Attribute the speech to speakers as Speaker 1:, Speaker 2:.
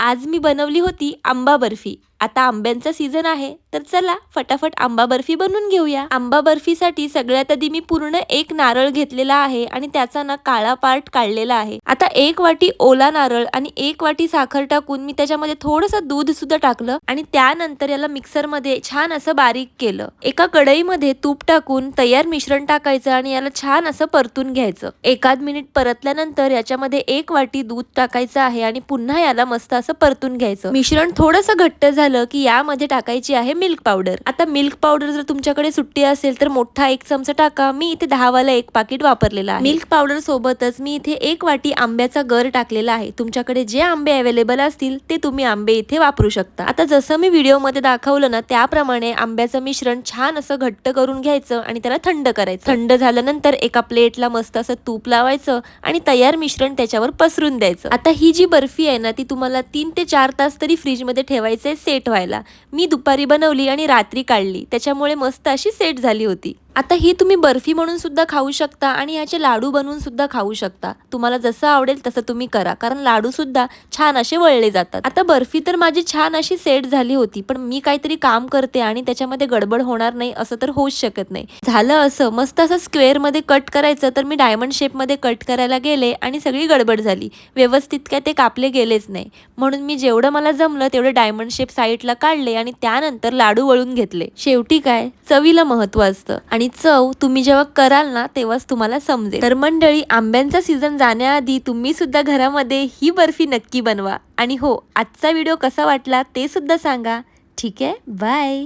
Speaker 1: आज मी बनवली होती आंबा बर्फी। आता आंब्यांचा सीझन आहे, तर चला फटाफट आंबा बर्फी बनवून घेऊया। आंबा बर्फीसाठी सगळ्यात आधी मी पूर्ण एक नारळ घेतलेला आहे आणि त्याचा ना काळा पार्ट काढलेला आहे। आता 1 वाटी ओला नारळ आणि 1 वाटी साखर टाकून मी त्याच्यामध्ये थोडंसं दूध सुद्धा टाकलं आणि त्यानंतर याला मिक्सर मध्ये छान असं बारीक केलं। एका कढईमध्ये तूप टाकून तयार मिश्रण टाकायचं आणि याला छान असं परतून घ्यायचं। एकाद मिनिट परतल्यानंतर याच्यामध्ये 1 वाटी दूध टाकायचं आहे आणि पुन्हा याला मस्त असं परतून घ्यायचं। मिश्रण थोडंसं घट्ट झालं की यामध्ये टाकायची आहे मिल्क पावडर। आता मिल्क पावडर जर तुमच्याकडे सुट्टी असेल तर मोठा 1 चमचा टाका। मी इथे 10 वाला 1 पाकिट वापरलेला आहे। मिल्क पावडर सोबतच मी इथे 1 वाटी आंब्याचा गर टाकलेला आहे। तुमच्याकडे जे आंबे अवेलेबल असतील ते तुम्ही आंबे इथे वापरू शकता। आता जसं मी व्हिडिओ मध्ये दाखवलं ना त्याप्रमाणे आंब्याचं मिश्रण छान असं घट्ट करून घ्यायचं आणि त्याला थंड करायचं। थंड झाल्यानंतर एका प्लेटला मस्त असं तूप लावायचं आणि तयार मिश्रण त्याच्यावर पसरून द्यायचं। आता ही जी बर्फी आहे ना ती तुम्हाला 3 ते 4 तास तरी फ्रीज मध्ये ठेवायचे सेट व्हायला। मी दुपारी बनवली आणि रात्री काढली, त्याच्यामुळे मस्त अशी सेट झाली होती। आता ही तुम्ही बर्फी म्हणून सुद्धा खाऊ शकता आणि याचे लाडू बनवून सुद्धा खाऊ शकता। तुम्हाला जसं आवडेल तसं तुम्ही करा, कारण लाडू सुद्धा छान असे वळले जातात। आता बर्फी तर माझी छान अशी सेट झाली होती, पण मी काहीतरी काम करते आणि त्याच्यामध्ये गडबड होणार नाही असं तर होऊच शकत नाही। झालं असं मस्त असं स्क्वेअर मध्ये कट करायचं, तर मी डायमंड शेप मध्ये कट करायला गेले आणि सगळी गडबड झाली। व्यवस्थित काय ते कापले गेलेच नाही, म्हणून मी जेवढं मला जमलं तेवढे डायमंड शेप साईडला काढले आणि त्यानंतर लाडू वळून घेतले। शेवटी काय चवीला महत्त्व असतं आणि चव तुम्ही जेव्हा कराल ना तेव्हाच तुम्हाला समजेल। तर मंडळी, आंब्यांचा सीझन जाण्याआधी तुम्ही सुद्धा घरामध्ये ही बर्फी नक्की बनवा आणि हो, आजचा व्हिडिओ कसा वाटला ते सुद्धा सांगा। ठीक आहे, बाय।